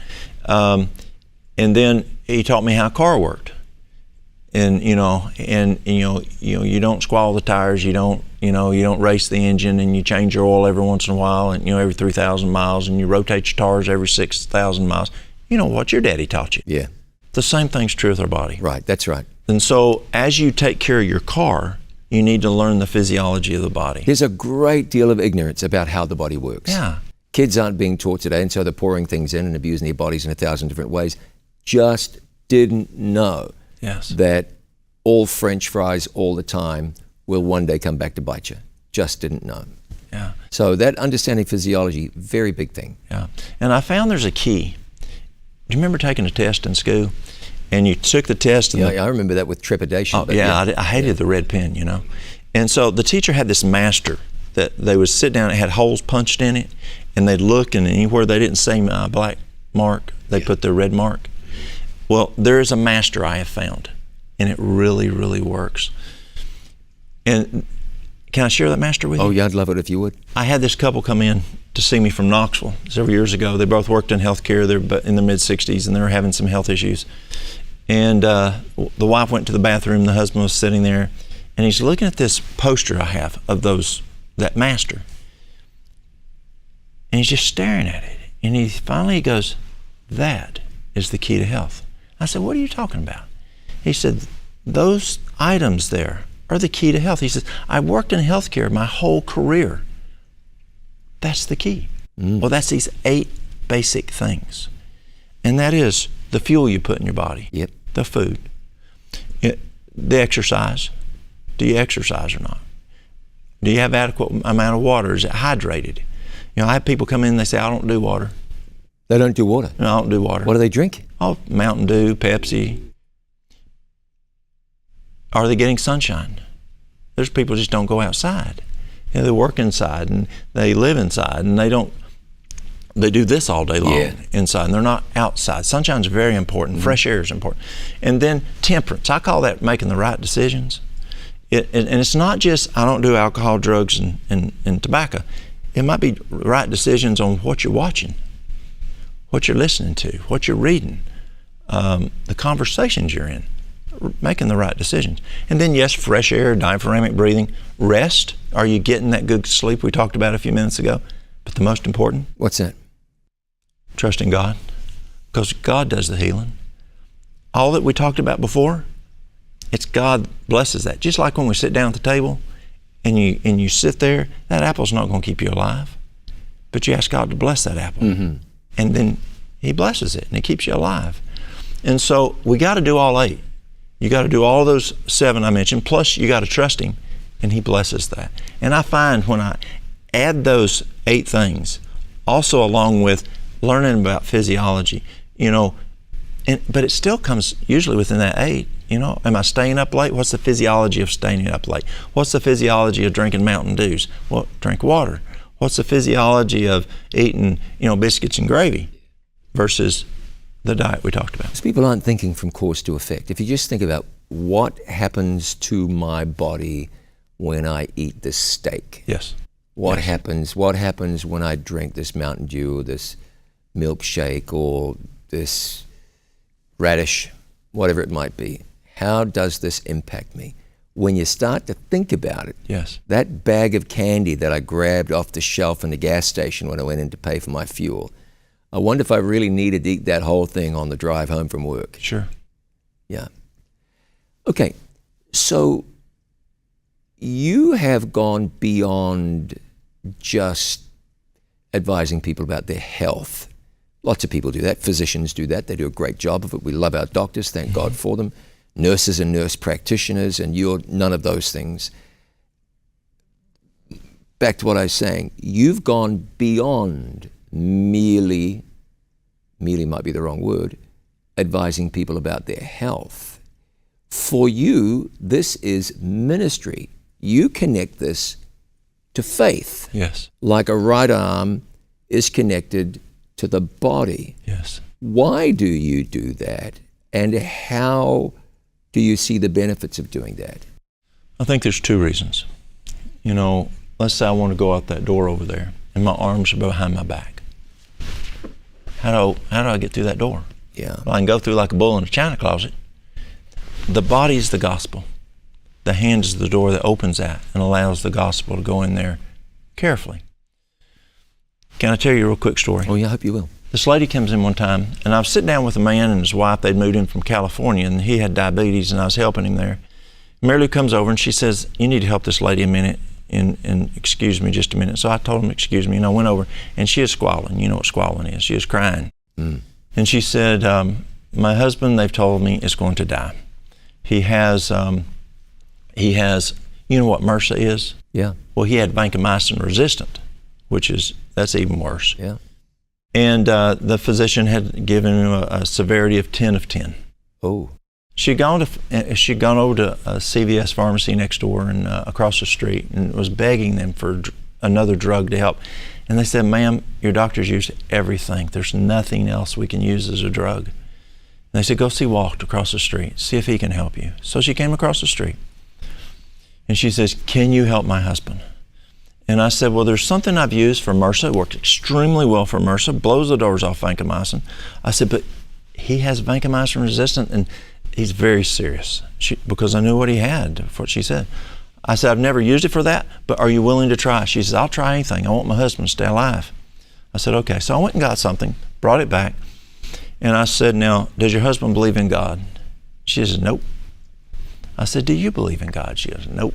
And then he taught me how a car worked. And you don't squall the tires, you don't race the engine, and you change your oil every once in a while, and every 3,000 miles, and you rotate your tires every 6,000 miles. You know what your daddy taught you. Yeah. The same thing's true with our body. Right, that's right. And so as you take care of your car, you need to learn the physiology of the body. There's a great deal of ignorance about how the body works. Yeah. Kids aren't being taught today, and so they're pouring things in and abusing their bodies in 1,000 different ways. Just didn't know that all French fries all the time will one day come back to bite you. Just didn't know. Yeah. So that understanding physiology, very big thing. Yeah. And I found there's a key. Do you remember taking a test in school? And you took the test. And I remember that with trepidation. Oh, I hated the red pen, And so the teacher had this master that they would sit down, it had holes punched in it, and they'd look, and anywhere they didn't see my black mark, they put their red mark. Well, there is a master I have found, and it really, really works. And can I share that master with you? Oh, yeah, I'd love it if you would. I had this couple come in to see me from Knoxville several years ago. They both worked in healthcare. They're in their mid-60s, and they were having some health issues. And the wife went to the bathroom. The husband was sitting there, and he's looking at this poster I have of that master. And he's just staring at it. And he finally goes, "That is the key to health." I said, "What are you talking about?" He said, "Those items there are the key to health." He says, "I worked in healthcare my whole career. That's the key." Well, that's these 8 basic things. And that is the fuel you put in your body, the food, the exercise. Do you exercise or not? Do you have adequate amount of water? Is it hydrated? I have people come in and they say, "I don't do water." They don't do water? No, I don't do water. What do they drink? Oh, Mountain Dew, Pepsi. Are they getting sunshine? There's people just don't go outside. They work inside and they live inside, and they do this all day long inside, and they're not outside. Sunshine's very important. Fresh air is important. And then temperance. I call that making the right decisions. And it's not just, I don't do alcohol, drugs, and tobacco. It might be right decisions on what you're watching, what you're listening to, what you're reading, the conversations you're in. making the right decisions. And then, yes, fresh air, diaphragmatic breathing, rest. Are you getting that good sleep we talked about a few minutes ago? But the most important, What's that? trusting God, because God does the healing. All that we talked about before, it's God blesses that. Just like when we sit down at the table and you sit there, that apple's not going to keep you alive. But you ask God to bless that apple. Mm-hmm. And then He blesses it and it keeps you alive. And so we got to do all 8. You got to do all those 7 I mentioned, plus you got to trust Him, and He blesses that. And I find when I add those 8 things, also along with learning about physiology, but it still comes usually within that 8. Am I staying up late? What's the physiology of staying up late? What's the physiology of drinking Mountain Dews? Well, drink water. What's the physiology of eating, biscuits and gravy versus the diet we talked about? Because people aren't thinking from cause to effect. If you just think about what happens to my body when I eat this steak. Yes. What happens when I drink this Mountain Dew or this milkshake or this radish, whatever it might be. How does this impact me? When you start to think about it, Yes. that bag of candy that I grabbed off the shelf in the gas station when I went in to pay for my fuel, I wonder if I really needed to eat that whole thing on the drive home from work. Sure. Yeah. Okay, so you have gone beyond just advising people about their health. Lots of people do that. Physicians do that. They do a great job of it. We love our doctors. Thank God for them. Nurses and nurse practitioners, and you're none of those things. Back to what I was saying. You've gone beyond merely might be the wrong word, advising people about their health. For you, this is ministry. You connect this to faith. Yes. Like a right arm is connected to the body. Yes. Why do you do that? And how do you see the benefits of doing that? I think there's 2 reasons. Let's say I want to go out that door over there and my arms are behind my back. How do I get through that door? Yeah. Well, I can go through like a bull in a china closet. The body is the gospel. The hand is the door that opens that and allows the gospel to go in there carefully. Can I tell you a real quick story? Oh, yeah, I hope you will. This lady comes in one time, and I was sitting down with a man and his wife. They'd moved in from California, and he had diabetes, and I was helping him there. Mary Lou comes over, and she says, "You need to help this lady a minute, and excuse me just a minute." So I told him, "Excuse me," and I went over, and she is squalling. You know what squalling is. She is crying. Mm. And she said, "My husband, they've told me, is going to die. He has, you know what MRSA is? Yeah. Well, he had vancomycin resistant, that's even worse. Yeah. And the physician had given him a severity of 10 of 10. Oh. She'd gone over to a CVS pharmacy next door and across the street and was begging them for another drug to help. And they said, "Ma'am, your doctor's used everything. There's nothing else we can use as a drug." And they said, "Go see Walt across the street. See if he can help you." So she came across the street. And she says, "Can you help my husband?" And I said, "Well, there's something I've used for MRSA. It worked extremely well for MRSA, blows the doors off vancomycin." I said, "But he has vancomycin resistant and he's very serious." Because I knew what he had, what she said. I said, "I've never used it for that, but are you willing to try?" She says, "I'll try anything. I want my husband to stay alive." I said, "Okay." So I went and got something, brought it back, and I said, "Now, does your husband believe in God?" She says, "Nope." I said, "Do you believe in God?" She goes, "Nope."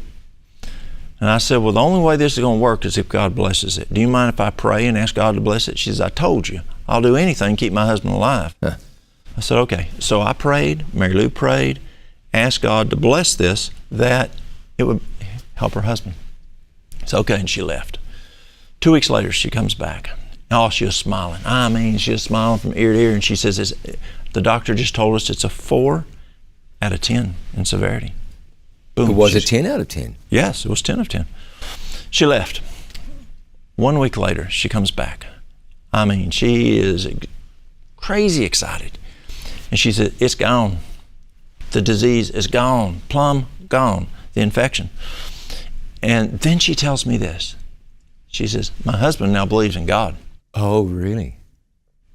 And I said, "Well, the only way this is going to work is if God blesses it. Do you mind if I pray and ask God to bless it?" She says, "I told you. I'll do anything to keep my husband alive." Huh. I said, "Okay." So I prayed, Mary Lou prayed, asked God to bless this, that it would help her husband. So, okay, and she left. 2 weeks later, she comes back. Oh, she was smiling. I mean, she was smiling from ear to ear, and she says, "The doctor just told us it's a 4 out of 10 in severity." Boom. It was a 10 out of 10. Yes, it was 10 of 10. She left. 1 week later, she comes back. I mean, she is crazy excited. And she said, "It's gone. The disease is gone. Plumb gone. The infection." And then she tells me this. She says, "My husband now believes in God." Oh, really?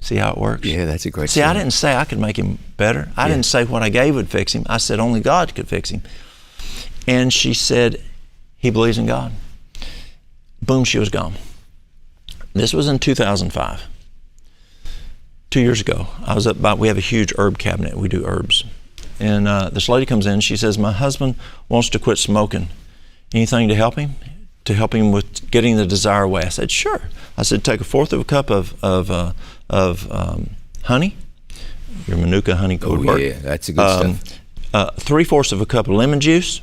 See how it works? Yeah, that's a great See, story. I didn't say I could make him better. I didn't say what I gave would fix him. I said only God could fix him. And she said, he believes in God. Boom, she was gone. This was in 2005. 2 years ago, I was up by, we have a huge herb cabinet. We do herbs. And this lady comes in, she says, my husband wants to quit smoking. Anything to help him? To help him with getting the desire away? I said, sure. I said, take 1/4 of a cup of honey, your Manuka honey cold work. Yeah, that's a good stuff. 3/4 of a cup of lemon juice,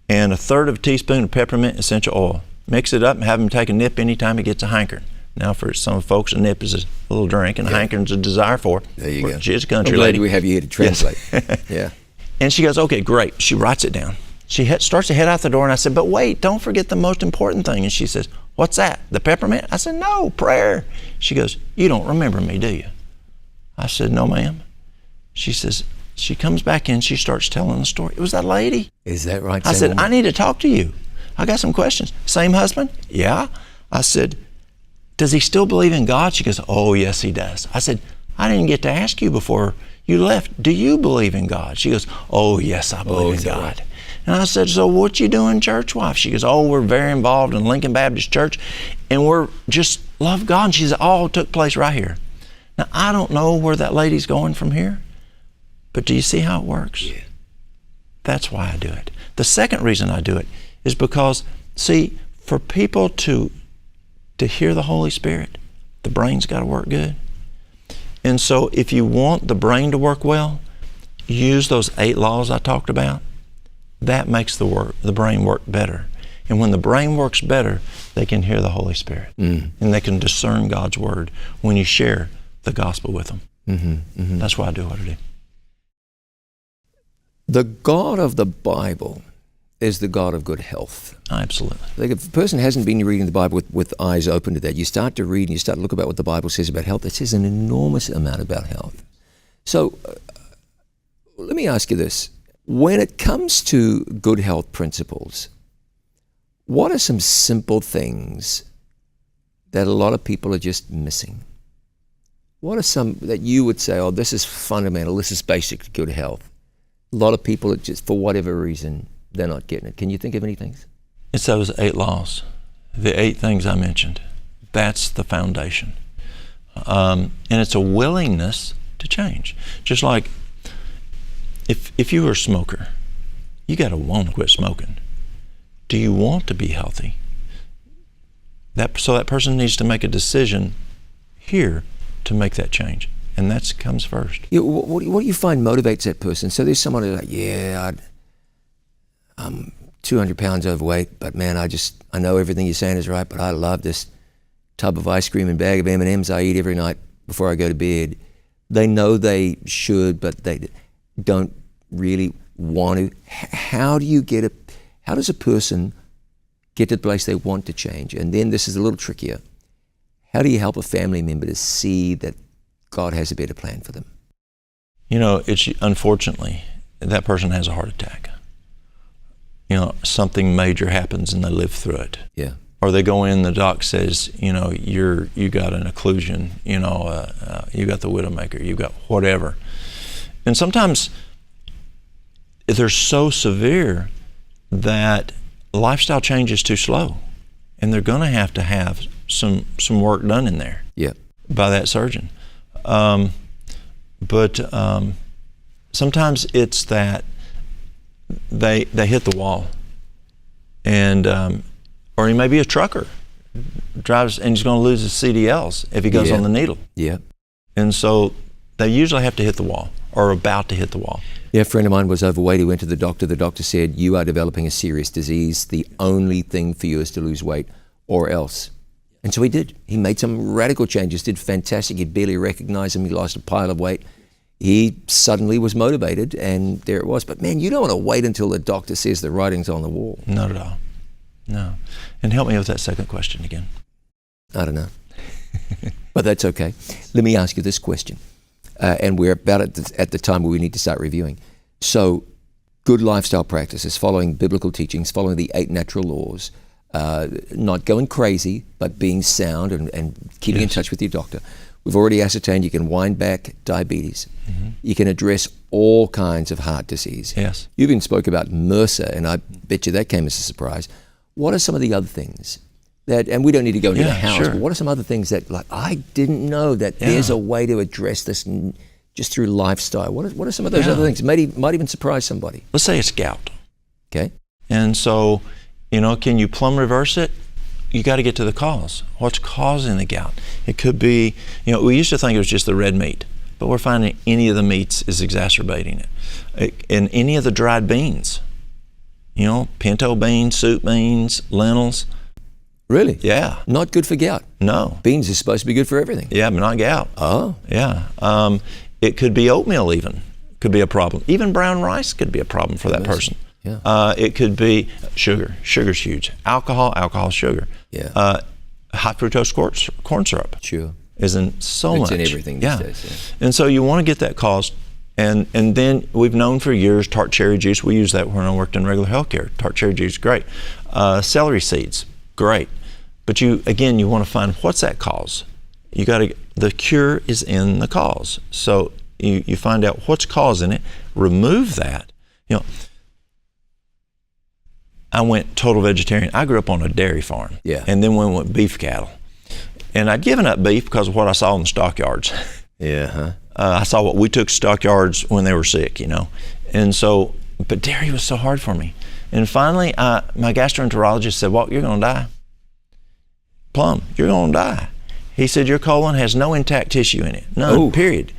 and 1/3 of a teaspoon of peppermint essential oil. Mix it up and have him take a nip anytime he gets a hankering. Now, for some folks, a nip is a little drink, and a hankering's a desire for. There you go. She's a country I'm glad lady. we have you here to translate. Yes. Yeah. And she goes, okay, great. She writes it down. She starts to head out the door, and I said, but wait, don't forget the most important thing. And she says, what's that? The peppermint? I said, no, prayer. She goes, you don't remember me, do you? I said, no, ma'am. She says, she comes back in, she starts telling the story. It was that lady. Is that right? I Same said, woman? I need to talk to you. I got some questions. Same husband? Yeah. I said, does he still believe in God? She goes, oh, yes, he does. I said, I didn't get to ask you before you left. Do you believe in God? She goes, oh, yes, I believe in God. Right? And I said, so what you doing church wife? She goes, oh, we're very involved in Lincoln Baptist Church, and we're just love God. And she said, all took place right here. Now, I don't know where that lady's going from here, but do you see how it works? Yeah. That's why I do it. The second reason I do it is because, see, for people to hear the Holy Spirit, the brain's got to work good. And so if you want the brain to work well, use those 8 laws I talked about. That makes the brain work better. And when the brain works better, they can hear the Holy Spirit. And they can discern God's Word when you share the gospel with them. That's why I do what I do. The God of the Bible is the God of good health. Absolutely. Like if a person hasn't been reading the Bible with eyes open to that, you start to read and you start to look about what the Bible says about health. It says an enormous amount about health. So let me ask you this. When it comes to good health principles, what are some simple things that a lot of people are just missing? What are some that you would say, oh, this is fundamental, this is basic to good health? A lot of people, are just for whatever reason, they're not getting it. Can you think of any things? It's those 8 laws, the 8 things I mentioned. That's the foundation. And it's a willingness to change. Just like if you were a smoker, you got to want to quit smoking. Do you want to be healthy? So that person needs to make a decision here to make that change. And that comes first. Yeah, what do you find motivates that person? So there's someone who's like, yeah, I'm 200 pounds overweight, but man, I know everything you're saying is right, but I love this tub of ice cream and bag of M&Ms I eat every night before I go to bed. They know they should, but they don't really want to. How does a person get to the place they want to change? And then this is a little trickier. How do you help a family member to see that God has a better plan for them? You know, it's unfortunately, that person has a heart attack. You know, something major happens and they live through it. Yeah. Or they go in, the doc says, you know, you got an occlusion, you know, you got the widowmaker, you got whatever. And sometimes they're so severe that lifestyle change is too slow, and they're going to have some work done in there. Yeah. By that surgeon. But sometimes it's that they hit the wall, and or he may be a trucker, drives and he's going to lose his CDLs if he goes on the needle. Yeah. And so they usually have to hit the wall or about to hit the wall. Yeah, a friend of mine was overweight. He went to the doctor. The doctor said, you are developing a serious disease. The only thing for you is to lose weight or else. And so he did. He made some radical changes, did fantastic. You barely recognized him. He lost a pile of weight. He suddenly was motivated, and there it was. But man, you don't want to wait until the doctor says the writing's on the wall. Not at all. No. And help me with that second question again. I don't know. But that's okay. Let me ask you this question. And we're about at the time where we need to start reviewing. So, good lifestyle practices, following biblical teachings, following the 8 natural laws, not going crazy, but being sound and keeping in touch with your doctor. We've already ascertained you can wind back diabetes. You can address all kinds of heart disease. Yes. You even spoke about MRSA, and I bet you that came as a surprise. What are some of the other things that, and we don't need to go into the house, sure. but what are some other things that, like, I didn't know that there's a way to address this just through lifestyle? What are some of those other things? Might even surprise somebody. Let's say it's gout. Okay. And so, can you plumb reverse it? You got to get to the cause. What's causing the gout? It could be, we used to think it was just the red meat, but we're finding any of the meats is exacerbating it. And any of the dried beans, pinto beans, soup beans, lentils. Really? Yeah. Not good for gout? No. Beans is supposed to be good for everything. Yeah, but not gout. Oh. Yeah. It could be oatmeal even, could be a problem. Even brown rice could be a problem for that person. Yeah. It could be sugar. Sugar's huge. Alcohol, sugar. Yeah. High fructose corn syrup. Sure. Is in so much. It's in everything these days. Yeah. And so you want to get that caused. And then we've known for years tart cherry juice. We used that when I worked in regular healthcare. Tart cherry juice, great. Celery seeds, great. But you want to find what's that cause. The cure is in the cause. So you find out what's causing it, remove that. I went total vegetarian. I grew up on a dairy farm. Yeah. And then we went beef cattle. And I'd given up beef because of what I saw in the stockyards. Yeah. I saw what we took stockyards when they were sick, And so, but dairy was so hard for me. And finally, my gastroenterologist said, Walt, you're going to die. Plum, you're going to die. He said, your colon has no intact tissue in it. None, period.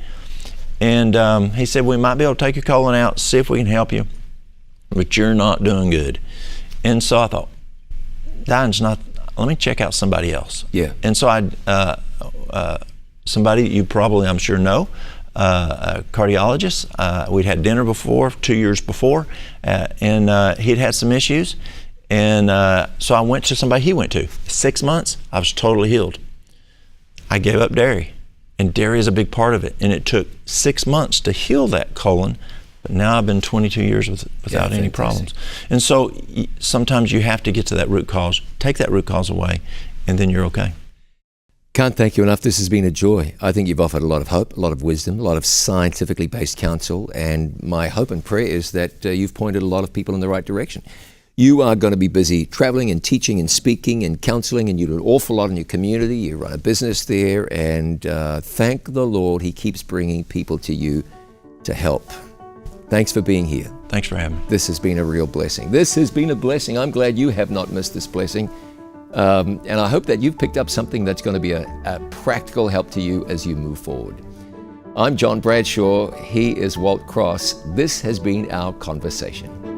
And he said, we might be able to take your colon out, see if we can help you, but you're not doing good. And so I thought, dying's not, let me check out somebody else. Yeah. And so somebody you probably, I'm sure, know, a cardiologist. We'd had dinner before, 2 years before, and he'd had some issues. And so I went to somebody he went to. 6 months, I was totally healed. I gave up dairy, and dairy is a big part of it. And it took 6 months to heal that colon, but now I've been 22 years without any problems. And so sometimes you have to get to that root cause, take that root cause away, and then you're okay. Can't thank you enough. This has been a joy. I think you've offered a lot of hope, a lot of wisdom, a lot of scientifically based counsel, and my hope and prayer is that you've pointed a lot of people in the right direction. You are going to be busy traveling and teaching and speaking and counseling, and you do an awful lot in your community. You run a business there, and thank the Lord He keeps bringing people to you to help. Thanks for being here. Thanks for having me. This has been a real blessing. This has been a blessing. I'm glad you have not missed this blessing. And I hope that you've picked up something that's going to be a practical help to you as you move forward. I'm John Bradshaw. He is Walt Cross. This has been our conversation.